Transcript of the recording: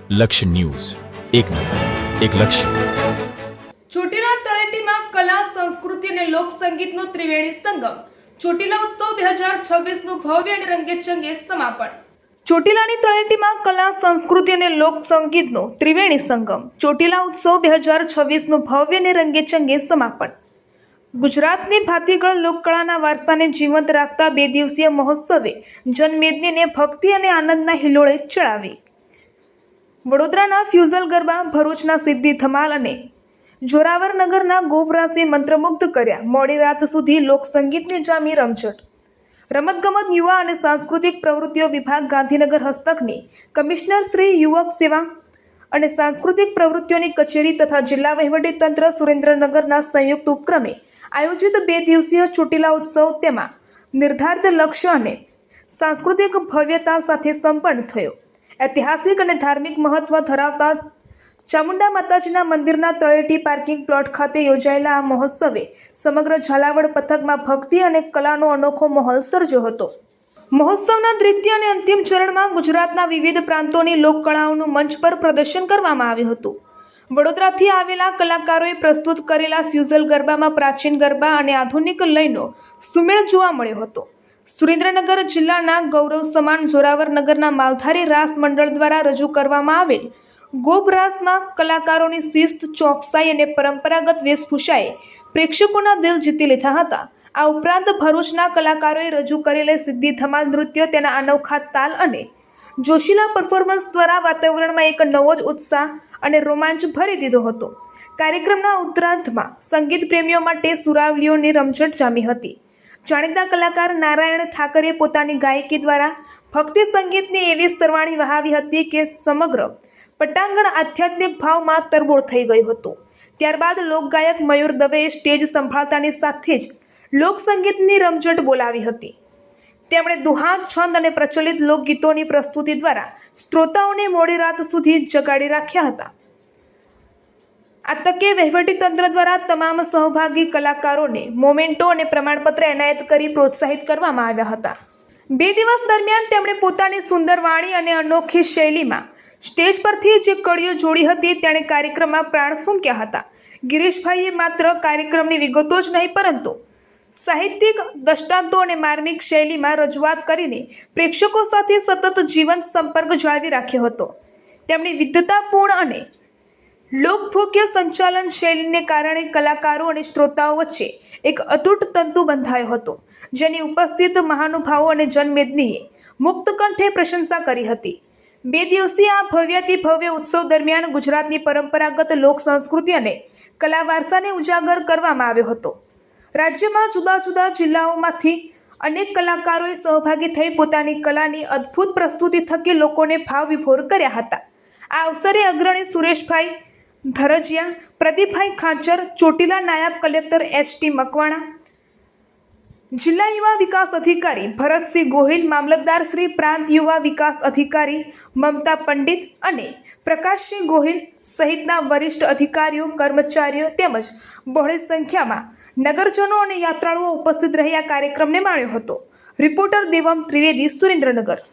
લક્ષ્ય ન્યૂઝ, એક નજર, એક લક્ષ્ય. ચોટીલા તળેટીમાં કલા, સંસ્કૃતિ અને લોક સંગીતનો ત્રિવેણી સંગમ. ચોટીલા ઉત્સવ 2026નું ભવ્ય અને રંગેચંગે સમાપન. ચોટીલાની તળેટીમાં કલા, સંસ્કૃતિ અને લોક સંગીતનો ત્રિવેણી સંગમ. ચોટીલા ઉત્સવ 2026નું ભવ્ય અને રંગેચંગે સમાપન. ગુજરાતની ભાતીગળ લોકકળાના વારસાને જીવંત રાખતા 2 દિવસીય મહોત્સવે જનમેદનીને ભક્તિ અને આનંદના હિલોળે ચડાવી. વડોદરાના ફ્યુઝલ ગરબા, ભરૂચના સિદ્ધિ ધમાલ અને જોરાવર નગરના ગોબરાસે મંત્રમુગ્ધ કર્યા. મોડી રાત સુધી લોકસંગીતની જામી રમઝટ. રમતગમત, યુવા અને સાંસ્કૃતિક પ્રવૃત્તિઓ વિભાગ ગાંધીનગર હસ્તકની કમિશનર શ્રી યુવક સેવા અને સાંસ્કૃતિક પ્રવૃત્તિઓની કચેરી તથા જિલ્લા વહીવટીતંત્ર સુરેન્દ્રનગરના સંયુક્ત ઉપક્રમે આયોજિત 2 દિવસીય ચોટીલા ઉત્સવ તેમાં નિર્ધારિત લક્ષ્ય અને સાંસ્કૃતિક ભવ્યતા સાથે સંપન્ન થયો. ઐતિહાસિક અને ધાર્મિક મહત્વ ધરાવતા ચામુંડા માતાજીના મંદિરના તળેટી પાર્કિંગ પ્લોટ ખાતે યોજાયેલા આ મહોત્સવે સમગ્ર ઝાલાવાડ પંથકમાં ભક્તિ અને કલાનો અનોખો માહોલ સર્જ્યો હતો. મહોત્સવના દ્વિતીય અને અંતિમ ચરણમાં ગુજરાતના વિવિધ પ્રાંતોની લોકકળાઓનું મંચ પર પ્રદર્શન કરવામાં આવ્યું હતું. વડોદરાથી આવેલા કલાકારોએ પ્રસ્તુત કરેલા ફ્યુઝલ ગરબામાં પ્રાચીન ગરબા અને આધુનિક લયનો સુમેળ જોવા મળ્યો હતો. સુરેન્દ્રનગર જિલ્લાના ગૌરવ સમાન જોરાવર નગરના માલધારી રાસ મંડળ દ્વારા રજૂ કરવામાં આવેલ ગોબ રાસમાં કલાકારોની શિસ્ત, ચોકસાઈ અને પરંપરાગત વેશભૂષાએ પ્રેક્ષકોના દિલ જીતી લીધા હતા. આ ઉપરાંત ભરૂચના કલાકારોએ રજૂ કરેલી સિદ્ધિ ધમાલ નૃત્ય તેના અનોખા તાલ અને જોશીલા પરફોર્મન્સ દ્વારા વાતાવરણમાં એક નવો જ ઉત્સાહ અને રોમાંચ ભરી દીધો હતો. કાર્યક્રમના ઉત્તરાર્ધમાં સંગીત પ્રેમીઓ માટે સુરાવલીઓની રમઝટ જામી હતી. જાણીતા કલાકાર નારાયણ ઠાકરે પોતાની ગાયકી દ્વારા ભક્તિ સંગીતની એવી સરવાણી વહાવી હતી કે સમગ્ર પટાંગણ આધ્યાત્મિક ભાવમાં તરબોળ થઈ ગયું હતું. ત્યારબાદ લોકગાયક મયુર દવેએ સ્ટેજ સંભાળતાની સાથે જ લોકસંગીતની રમઝટ બોલાવી હતી. તેમણે દુહા, છંદ અને પ્રચલિત લોકગીતોની પ્રસ્તુતિ દ્વારા શ્રોતાઓને મોડી રાત સુધી જગાડી રાખ્યા હતા. આ તકે વહીવટીતંત્ર દ્વારા તમામ સહભાગી કલાકારોને મોમેન્ટો અને પ્રમાણપત્ર એનાયત કરી પ્રોત્સાહિત કરવામાં આવ્યા હતા. 2 દિવસ દરમિયાન તેમણે પોતાની સુંદર વાણી અને અનોખી શૈલીમાં સ્ટેજ પરથી જે કડીઓ જોડી હતી તેણે કાર્યક્રમમાં પ્રાણ ફૂંક્યા હતા. ગિરીશભાઈએ માત્ર કાર્યક્રમની વિગતો જ નહીં પરંતુ સાહિત્યિક દ્રષ્ટાંતો અને માર્મિક શૈલીમાં રજૂઆત કરીને પ્રેક્ષકો સાથે સતત જીવંત સંપર્ક જાળવી રાખ્યો હતો. તેમની વિદ્વતાપૂર્ણ અને લોકભોગ્ય સંચાલન શૈલીને કારણે કલાકારો અને શ્રોતાઓ વચ્ચે એક અતૂટ તંતુ બંધાયો હતો, જેની ઉપસ્થિત મહાનુભાવો અને જનમેદનીએ મુક્ત કંઠે પ્રશંસા કરી હતી. 2 દિવસીય આ ભવ્યાતિ ભવ્ય ઉત્સવ દરમિયાન ગુજરાતની પરંપરાગત લોક સંસ્કૃતિ અને કલા વારસાને ઉજાગર કરવામાં આવ્યો હતો. રાજ્યમાં જુદા જુદા જિલ્લાઓમાંથી અનેક કલાકારોએ સહભાગી થઈ પોતાની કલાની અદ્ભુત પ્રસ્તુતિ થકી લોકોને ભાવ વિભોર કર્યા હતા. આ અવસરે અગ્રણી સુરેશભાઈ ધરજીયા, પ્રદીપભાઈ ખાચર, ચોટીલા નાયબ કલેક્ટર S.T. મકવાણા, જિલ્લા યુવા વિકાસ અધિકારી ભરતસિંહ ગોહિલ, મામલતદાર શ્રી પ્રાંત યુવા વિકાસ અધિકારી મમતા પંડિત અને પ્રકાશસિંહ ગોહિલ સહિતના વરિષ્ઠ અધિકારીઓ, કર્મચારીઓ તેમજ બહોળી સંખ્યામાં નગરજનો અને યાત્રાળુઓ ઉપસ્થિત રહી આ કાર્યક્રમને માણ્યો હતો. રિપોર્ટર દેવમ ત્રિવેદી, સુરેન્દ્રનગર.